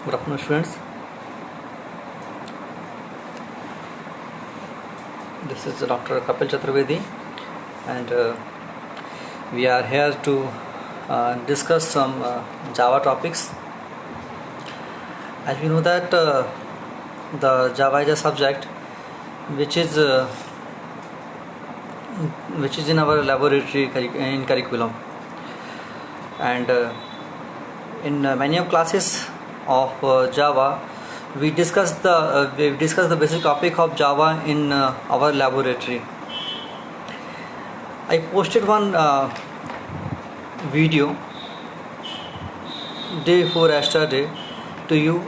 Good afternoon, students. This is Dr. Kapil Chaturvedi, and we are here to discuss some Java topics. As we know that the Java is a subject which is in our laboratory in curriculum, and in many of classes of Java, we discuss the basic topic of Java in our laboratory. I posted one video day before yesterday to you,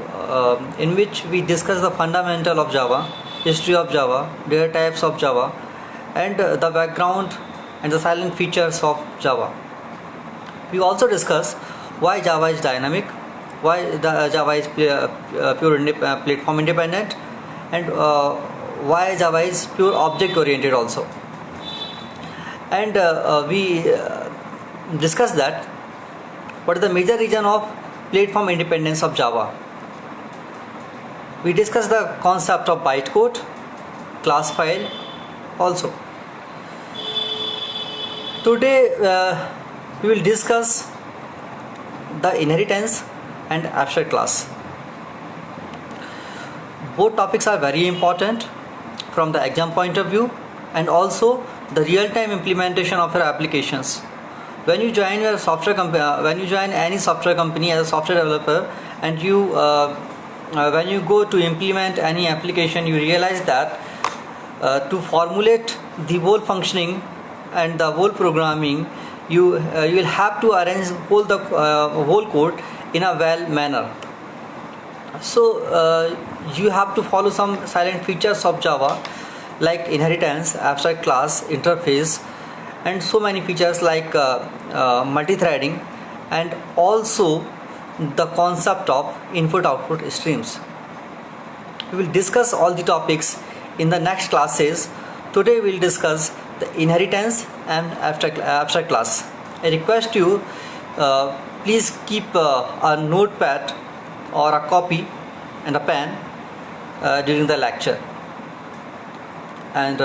in which we discuss the fundamental of Java, history of Java, data types of Java, and the background and the silent features of Java. We also discuss why Java is dynamic, why Java is platform independent, and why Java is pure object oriented also. And we discuss that what is the major reason of platform independence of Java. We discuss the concept of bytecode, class file also. Today we will discuss the inheritance and abstract class. Both topics are very important from the exam point of view and also the real-time implementation of your applications. When you join your software company, when you join any software company as a software developer, and you when you go to implement any application, you realize that to formulate the whole functioning and the whole programming, you will have to arrange whole code in a well manner. So you have to follow some silent features of Java like inheritance, abstract class, interface, and so many features like multi-threading, and also the concept of input-output streams. We will discuss all the topics in the next classes. Today we will discuss the inheritance and abstract class. I request you, please keep a notepad or a copy and a pen during the lecture, and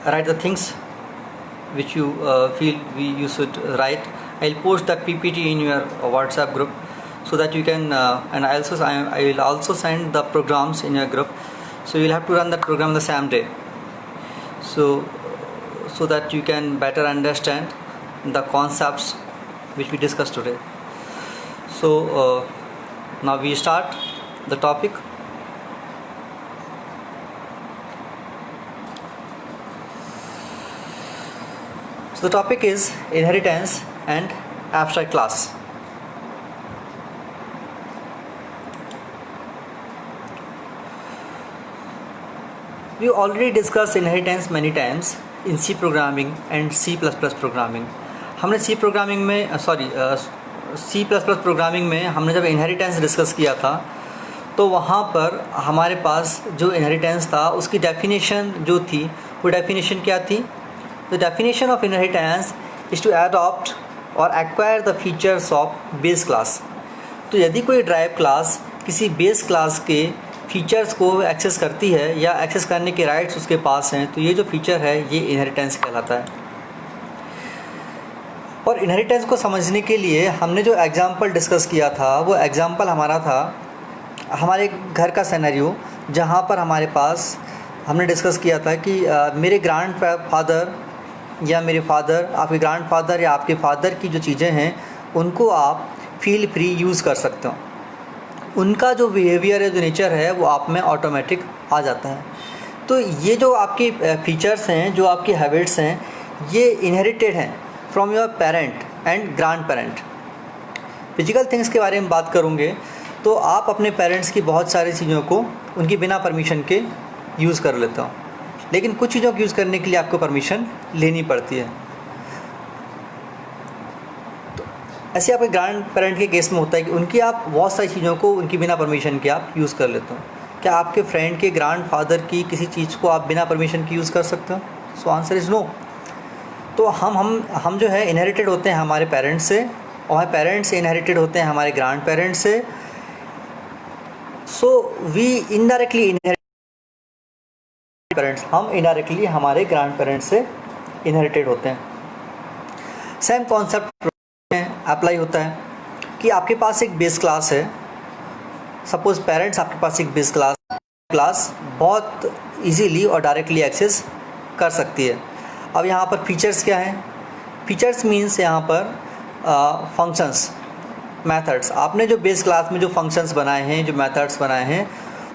write the things which you feel you should write. I'll post that PPT in your WhatsApp group so that you can, and I will also send the programs in your group. So you'll have to run that program the same day, so that you can better understand the concepts which we discussed today. So now we start the topic. So the topic is inheritance and abstract class. We already discussed inheritance many times in C programming and C++ programming. हमने C programming में C++ programming में हमने जब inheritance discuss किया था, तो वहाँ पर हमारे पास जो इनहेरिटेंस था उसकी डेफिनेशन जो थी, वो डेफिनेशन क्या थी? The definition of inheritance is to adopt और acquire the features of base class. तो यदि कोई ड्राइव क्लास किसी बेस क्लास के फीचर्स को एक्सेस करती है या एक्सेस करने के राइट्स उसके पास हैं, तो ये जो फीचर है ये इनहेरिटेंस कहलाता है. और इनहेरिटेंस को समझने के लिए हमने जो एग्जाम्पल डिस्कस किया था, वो एग्जाम्पल हमारा था हमारे घर का सिनेरियो, जहाँ पर हमारे पास हमने डिस्कस किया था कि मेरे ग्रैंड फादर या मेरे फादर, आपके ग्रैंड फादर या आपके फादर की जो चीज़ें हैं उनको आप फील फ्री यूज़ कर सकते हो. उनका जो बिहेवियर है, जो नेचर है, वो आप में ऑटोमेटिक आ जाता है. तो ये जो आपके फीचर्स हैं, जो आपकी हैबिट्स हैं, ये इनहेरिटेड हैं from your parent and grand parent. Physical things के बारे में बात करूँगे तो आप अपने पेरेंट्स की बहुत सारी चीज़ों को उनकी बिना परमिशन के यूज़ कर लेते हो, लेकिन कुछ चीज़ों को यूज़ करने के लिए आपको परमिशन लेनी पड़ती है. तो ऐसे आपके ग्रैंड पेरेंट के केस में होता है कि उनकी आप बहुत सारी चीज़ों को उनकी बिना परमिशन के आप यूज़ कर लेते हो. क्या आपके फ्रेंड के ग्रैंड फादर की किसी चीज़ को आप बिना परमिशन के यूज़ कर सकते हो? So answer is no. तो हम जो है इनहेरिटेड होते हैं हमारे पेरेंट्स से, और हमारे पेरेंट्स इनहेरिटेड होते हैं हमारे ग्रैंड पेरेंट्स से। So we indirectly inherit parents, हम इनडायरेक्टली हमारे ग्रैंड पेरेंट्स से इनहेरिटेड होते हैं। सेम कॉन्सेप्ट अप्लाई होता है कि आपके पास एक बेस क्लास है, सपोज पेरेंट्स आपके पास एक बेस क्लास बहुत इजीली और डायरेक्टली एक्सेस कर सकती है। अब यहाँ पर फीचर्स क्या हैं? फीचर्स मीन्स यहाँ पर फंक्शंस, मेथड्स। आपने जो बेस क्लास में जो फंक्शंस बनाए हैं, जो मेथड्स बनाए हैं,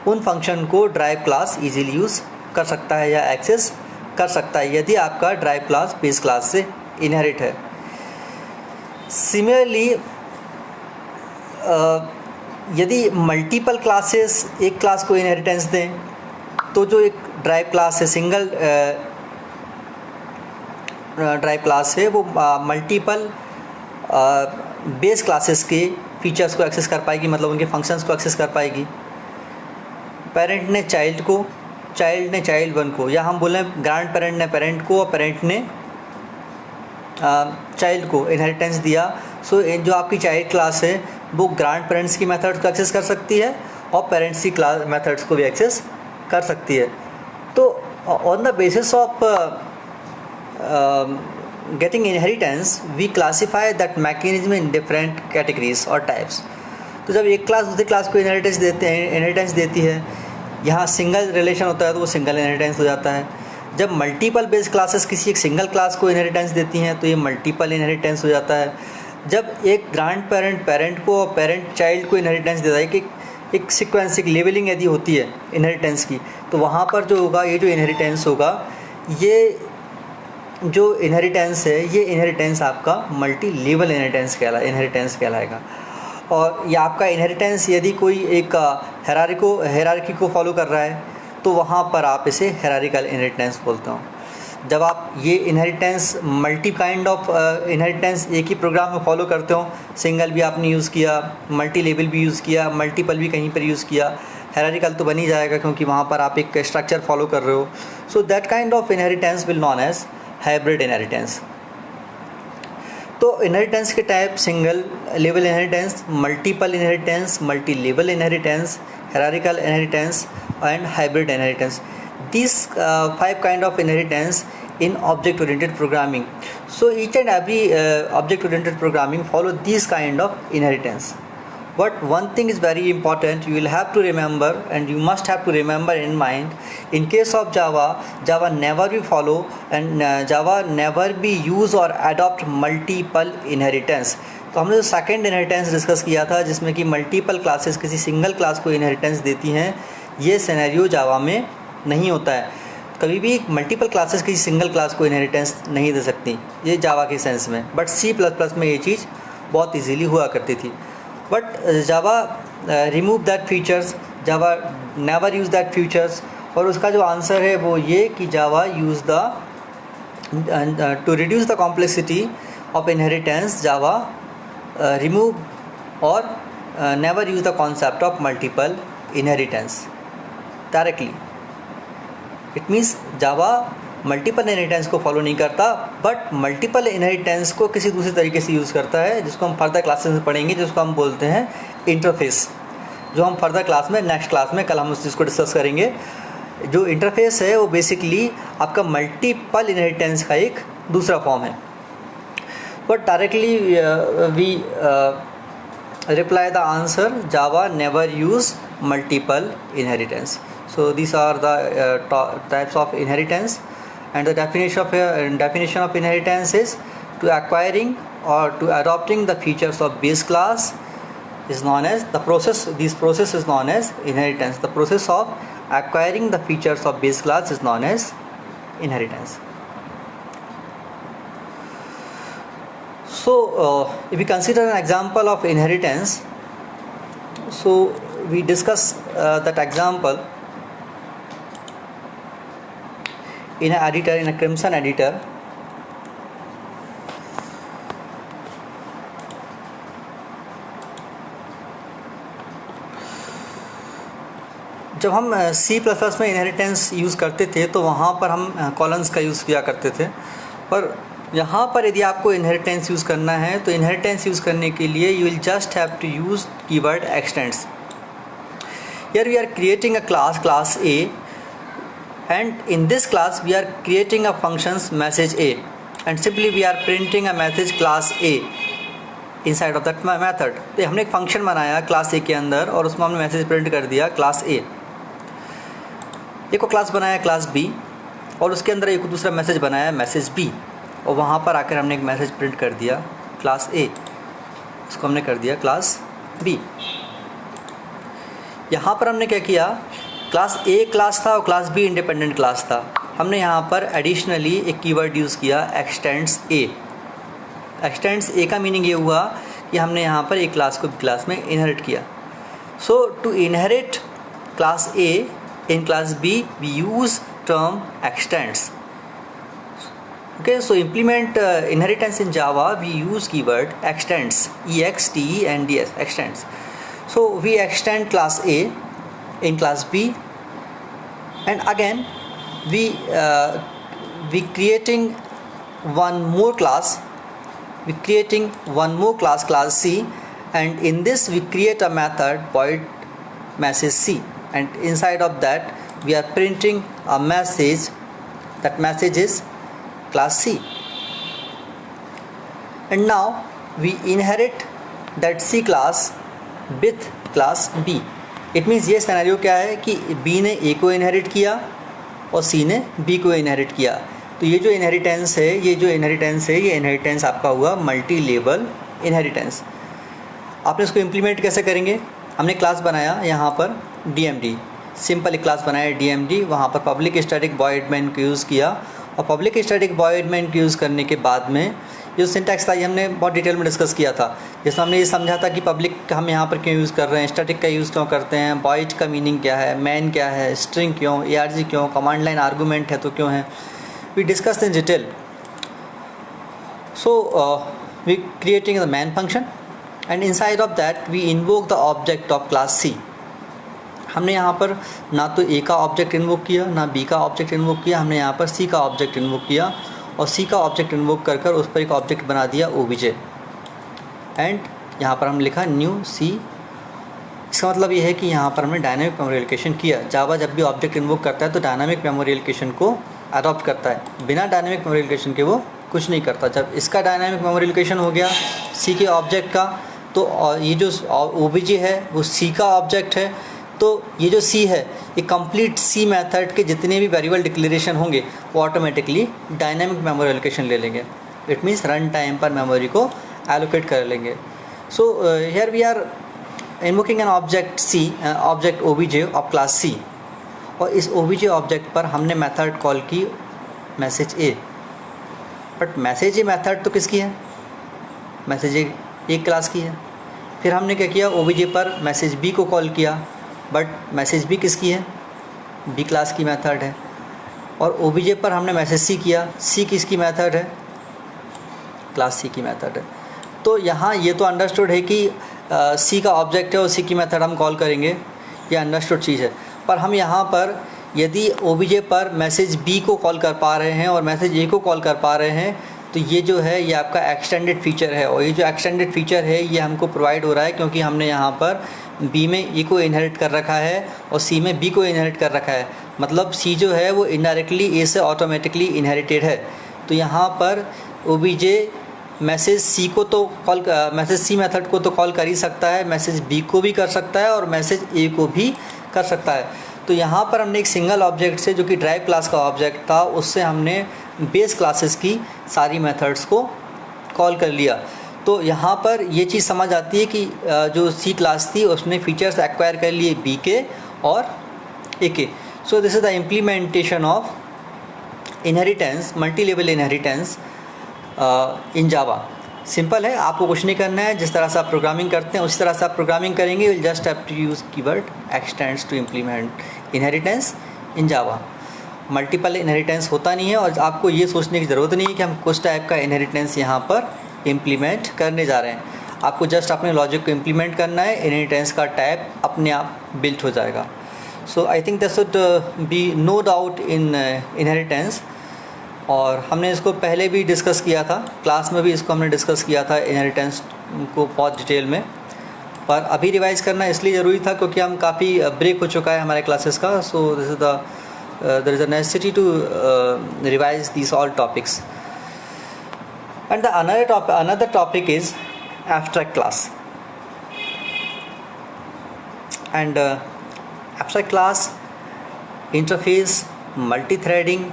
उन फंक्शन को ड्राइव क्लास इजीली यूज़ कर सकता है या एक्सेस कर सकता है यदि आपका ड्राइव क्लास बेस क्लास से इनहेरिट है। सिमिलरली यदि मल्टीपल क्लासेस एक क्लास को इनहेरिटेंस दें तो जो एक ड्राइव क्लास है, सिंगल ड्राइव क्लास है, वो मल्टीपल बेस क्लासेस के फीचर्स को एक्सेस कर पाएगी, मतलब उनके फंक्शंस को एक्सेस कर पाएगी। पेरेंट ने चाइल्ड को, चाइल्ड ने चाइल्ड वन को, या हम बोलें ग्रैंड पेरेंट ने पेरेंट को और पेरेंट ने चाइल्ड को इनहेरिटेंस दिया। सो जो आपकी चाइल्ड क्लास है वो ग्रैंड पेरेंट्स की मेथड्स को एक्सेस कर सकती है और पेरेंट्स की क्लास मेथड्स को भी एक्सेस कर सकती है। तो on the basis of getting inheritance we classify that mechanism in different categories or types। तो जब एक क्लास दूसरी क्लास को इनहेरिटेंस देती है, यहाँ सिंगल रिलेशन होता है तो वो सिंगल इनहेरिटेंस हो जाता है। जब मल्टीपल बेस क्लासेस किसी एक सिंगल क्लास को इनहेरिटेंस देती हैं तो ये मल्टीपल इनहेरिटेंस हो जाता है। जब एक ग्रैंड पेरेंट पेरेंट को और पेरेंट चाइल्ड को इनहेरिटेंस देता है कि एक सीक्वेंस, एक लेवलिंग यदि होती है इनहेरिटेंस की, तो वहाँ पर जो होगा, ये जो इनहेरिटेंस होगा, ये जो इनहेरिटेंस है, ये इनहेरिटेंस आपका मल्टी लेवल इनहेरिटेंस कहलाएगा। और ये आपका इनहेरिटेंस यदि कोई एक हायरार्की को फॉलो कर रहा है तो वहाँ पर आप इसे हायरार्किकल इनहेरिटेंस बोलते हो। जब आप ये inheritance multi kind of inheritance एक ही प्रोग्राम में फॉलो करते हो, सिंगल भी आपने यूज़ किया, मल्टी लेवल भी यूज़ किया, मल्टीपल भी कहीं पर यूज़ किया, हायरार्किकल तो बन ही जाएगा क्योंकि वहाँ पर आप एक स्ट्रक्चर फॉलो कर रहे हो। So that kind of inheritance will known as hybrid inheritance. तो इनहेरिटेंस के type single level inheritance, multiple inheritance, multi level inheritance, hierarchical inheritance and hybrid inheritance. These 5 kind of inheritance in object oriented programming. So each and every object oriented programming follow these kind of inheritance. But one thing is very important, you will have to remember and you must have to remember in mind, in case of Java never be follow and Java never be use or adopt multiple inheritance। तो हमने जो second inheritance discuss किया था जिसमें कि multiple classes किसी single class को inheritance देती हैं, ये सिनेरियो जावा में नहीं होता है। कभी भी मल्टीपल क्लासेस किसी सिंगल क्लास को इनहेरिटेंस नहीं दे सकती, ये जावा के सेंस में। बट C++ में ये चीज़ बहुत इजीली हुआ करती थी। But Java remove that features, Java never use that features. और उसका जो आंसर है वो ये कि Java use the to reduce the complexity of inheritance, Java remove और never use the concept of multiple inheritance directly. It means Java multiple inheritance को follow नहीं करता, बट मल्टीपल इनहेरिटेंस को किसी दूसरे तरीके से यूज़ करता है, जिसको हम फर्दर क्लासेस में पढ़ेंगे, जिसको हम बोलते हैं इंटरफेस, जो हम फर्दर क्लास में, नेक्स्ट क्लास में कल हम उस चीज़ को डिस्कस करेंगे। जो इंटरफेस है वो बेसिकली आपका मल्टीपल इनहेरिटेंस का एक दूसरा फॉर्म है। But directly we reply the answer, Java never use multiple inheritance. So these are the types of inheritance, and the definition of inheritance is to acquiring or to adopting the features of base class is known as the process. This process is known as inheritance. The process of acquiring the features of base class is known as inheritance. So if we consider an example of inheritance, so we discuss that example in an editor, in a Crimson editor. जब हम C++ में inheritance use करते थे तो वहाँ पर हम columns का यूज़ किया करते थे, पर यहाँ पर यदि आपको इनहेरिटेंस यूज़ करना है तो इनहेरिटेंस यूज़ करने के लिए you will just have to use keyword extends. Here we are creating a class A, and in this class we are creating a functions message A, and simply we are printing a message class A inside of that method. तो हमने एक function बनाया class A के अंदर और उसमें हमने message print कर दिया क्लास A. एक को क्लास बनाया क्लास B और उसके अंदर एक दूसरा मैसेज बनाया मैसेज B, और वहाँ पर आकर हमने एक मैसेज प्रिंट कर दिया क्लास A, उसको हमने कर दिया क्लास B. यहाँ पर हमने क्या किया, क्लास A क्लास था और क्लास B इंडिपेंडेंट क्लास था. हमने यहाँ पर एडिशनली एक कीवर्ड यूज़ किया एक्सटेंड्स A. एक्सटेंड्स A का मीनिंग ये हुआ कि हमने यहाँ पर एक क्लास को क्लास में इनहेरिट किया. So to inherit class A in class B we use term extends. Okay, so implement inheritance in Java. We use keyword extends, extends, extends. So we extend class A in class B, and again we creating one more class. We creating one more class C, and in this we create a method void message C, and inside of that we are printing a message. That message is class C, and now we inherit that C class with class B. It means ये scenario क्या है कि B ने A को inherit किया और C ने B को इनहेरिट किया. तो ये जो इनहेरिटेंस है ये इनहेरिटेंस आपका हुआ मल्टी लेवल इनहेरिटेंस. आपने इसको इम्प्लीमेंट कैसे करेंगे, हमने क्लास बनाया यहाँ पर DMD, सिंपल एक क्लास बनाया DMD, वहाँ पर पब्लिक स्टैटिक वॉइड मेन को यूज़ किया, और पब्लिक स्टैटिक वॉइड मेन को यूज़ करने के बाद में जो सिंटैक्स था ये हमने बहुत डिटेल में डिस्कस किया था. जिसमें हमने ये समझा था कि पब्लिक हम यहाँ पर क्यों यूज़ कर रहे हैं, स्टैटिक का यूज़ क्यों करते हैं, वॉइड का मीनिंग क्या है, मैन क्या है, स्ट्रिंग क्यों, ARG क्यों, कमांड लाइन आर्गूमेंट है तो क्यों है. We discuss in detail. So we creating the main function, and inside of that we invoke the object of class C. हमने यहाँ पर ना तो A का ऑब्जेक्ट इन्वोक किया ना B का ऑब्जेक्ट इन्वोक किया, हमने यहाँ पर C का ऑब्जेक्ट इन्वोक किया, और C का ऑब्जेक्ट इन्वोक कर उस पर एक ऑब्जेक्ट बना दिया OBJ, एंड यहाँ पर हम लिखा न्यू C. इसका मतलब ये है कि यहाँ पर हमने डायनामिक मेमोरी एलोकेशन किया. जावा जब भी ऑब्जेक्ट इन्वोक करता है तो डायनामिक मेमोरी एलोकेशन को अडॉप्ट करता है, बिना डायनामिक मेमोरी एलोकेशन के वो कुछ नहीं करता. जब इसका डायनामिक मेमोरी एलोकेशन हो गया C के ऑब्जेक्ट का, तो ये जो OBJ है वो C का ऑब्जेक्ट है. तो ये जो C है ये कंप्लीट C मेथड के जितने भी वेरिएबल डिक्लेरेशन होंगे वो ऑटोमेटिकली डायनामिक मेमोरी एलोकेशन ले लेंगे. इट मीन्स रन टाइम पर मेमोरी को एलोकेट कर लेंगे. So here we are invoking an object C, object OBJ of class C, और इस OBJ ऑब्जेक्ट पर हमने मेथड कॉल की message A. But message A method तो किसकी है, मैसेज A एक क्लास की है. फिर हमने क्या किया, OBJ पर मैसेज B को कॉल किया, बट मैसेज B किसकी है, B क्लास की मेथड है. और OBJ पर हमने मैसेज C किया, C किसकी मेथड है, क्लास C की मेथड है. तो यहाँ ये तो अंडरस्टूड है कि C का ऑब्जेक्ट है और C की मेथड हम कॉल करेंगे, ये अंडरस्टूड चीज़ है. पर हम यहाँ पर यदि OBJ पर मैसेज B को कॉल कर पा रहे हैं और मैसेज A को कॉल कर पा रहे हैं, तो ये जो है ये आपका एक्सटेंडेड फीचर है. और ये जो एक्सटेंडेड फीचर है ये हमको प्रोवाइड हो रहा है क्योंकि हमने यहाँ पर B में E को इनहेरिट कर रखा है और C में B को इनहेरिट कर रखा है. मतलब C जो है वो इनडायरेक्टली A से ऑटोमेटिकली इनहेरिटेड है. तो यहाँ पर OBJ मैसेज C को तो कॉल, मैसेज C मेथड को तो कॉल कर ही सकता है, मैसेज B को भी कर सकता है और मैसेज A को भी कर सकता है. तो यहाँ पर हमने एक सिंगल ऑब्जेक्ट से, जो कि ड्राइव क्लास का ऑब्जेक्ट था, उससे हमने बेस क्लासेस की सारी मेथड्स को कॉल कर लिया. तो यहाँ पर ये चीज़ समझ आती है कि जो C क्लास थी उसने फीचर्स एक्वायर कर लिए B के और A के. सो this is the implementation of inheritance, multi level inheritance in Java. Simple है, आपको कुछ नहीं करना है. जिस तरह से आप प्रोग्रामिंग करते हैं उसी तरह से आप प्रोग्रामिंग करेंगे. Will just have to use keyword extends to implement inheritance in Java. Multiple inheritance होता नहीं है और आपको ये सोचने की ज़रूरत नहीं है कि हम कुछ टाइप का इनहेरिटेंस यहाँ पर इम्प्लीमेंट करने जा रहे हैं. आपको जस्ट अपने लॉजिक को इम्प्लीमेंट करना है, इनहेरिटेंस का टाइप अपने आप बिल्ट हो जाएगा. So I think that should be no doubt in inheritance. और हमने इसको पहले भी डिस्कस किया था, क्लास में भी इसको हमने डिस्कस किया था इनहेरिटेंस को बहुत डिटेल में, पर अभी रिवाइज़ करना इसलिए ज़रूरी था क्योंकि हम काफ़ी ब्रेक हो चुका है हमारे क्लासेस का. So this is there is a necessity to revise these all topics. And the another topic is abstract class. And abstract class, interface, multi-threading,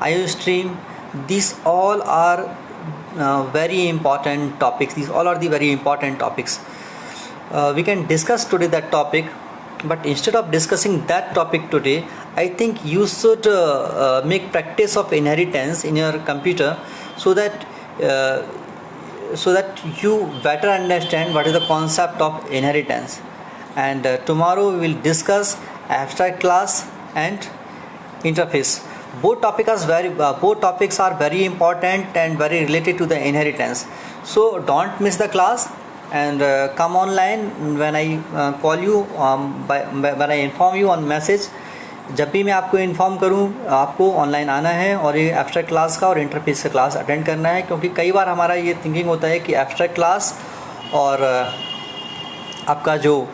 IO stream, these all are very important topics. These all are the very important topics. We can discuss today that topic, but instead of discussing that topic today, I think you should make practice of inheritance in your computer so that you better understand what is the concept of inheritance. And tomorrow we will discuss abstract class and interface. Both topics are very important and very related to the inheritance. So don't miss the class and come online when I call you, when I inform you on message. जब भी मैं आपको inform करूं, आपको online आना है और ये एब्स्ट्रैक्ट क्लास का और इंटरफेस का क्लास अटेंड करना है, क्योंकि कई बार हमारा ये थिंकिंग होता है कि एब्स्ट्रैक्ट क्लास और आपका जो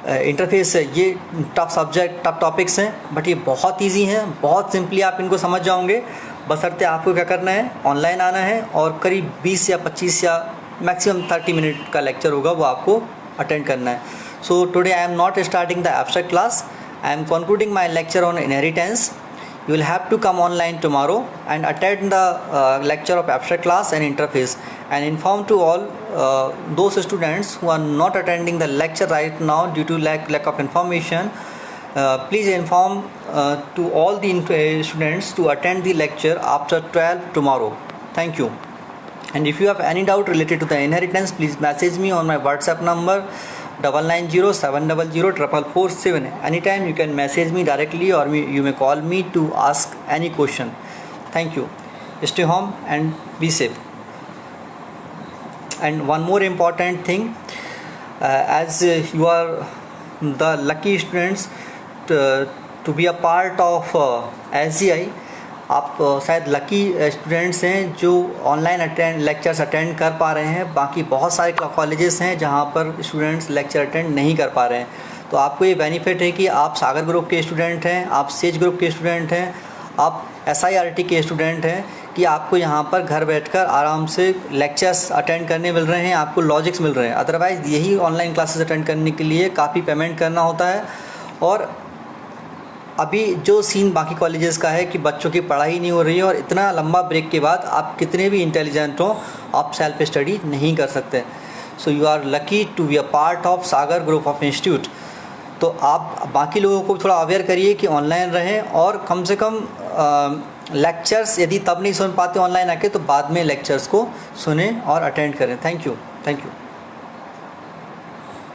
इंटरफेस है ये टफ टॉपिक्स हैं, बट ये बहुत इजी हैं, बहुत सिंपली आप इनको समझ जाओगे. बशर्ते आपको क्या करना है, ऑनलाइन आना है और करीब 20 या 25 या मैक्सिमम 30 मिनट का लेक्चर होगा, वो आपको अटेंड करना है. So today I am not starting the abstract class. I am concluding my lecture on inheritance. You will have to come online tomorrow and attend the lecture of abstract class and interface, and inform to all those students who are not attending the lecture right now due to lack of information. Please inform to all the students to attend the lecture after 12 tomorrow. Thank you. And if you have any doubt related to the inheritance, please message me on my WhatsApp number 9907004447. Anytime you can message me directly or you may call me to ask any question. Thank you. Stay home and be safe. And one more important thing, as you are the lucky students to be a part of SGI, आप शायद lucky students हैं जो online lectures attend कर पा रहे हैं. बाकी बहुत सारे कॉलेजेस हैं जहां पर स्टूडेंट्स लेक्चर अटेंड नहीं कर पा रहे हैं. तो आपको ये बेनिफिट है कि आप सागर ग्रुप के स्टूडेंट हैं, आप सेज ग्रुप के स्टूडेंट हैं, आप SIRT के स्टूडेंट हैं, कि आपको यहाँ पर घर बैठकर आराम से लेक्चर्स अटेंड करने मिल रहे हैं, आपको लॉजिक्स मिल रहे हैं. अदरवाइज़ यही ऑनलाइन क्लासेस अटेंड करने के लिए काफ़ी पेमेंट करना होता है. और अभी जो सीन बाकी कॉलेजेस का है कि बच्चों की पढ़ाई नहीं हो रही है और इतना लंबा ब्रेक के बाद आप कितने भी इंटेलिजेंट हो, आप सेल्फ स्टडी नहीं कर सकते. So you are lucky to be a part of Sagar group of institute. तो आप बाकी लोगों को भी थोड़ा अवेयर करिए कि ऑनलाइन रहें, और कम से कम लेक्चर्स यदि तब नहीं सुन पाते ऑनलाइन आके, तो बाद में लेक्चर्स को सुने और अटेंड करें. Thank you.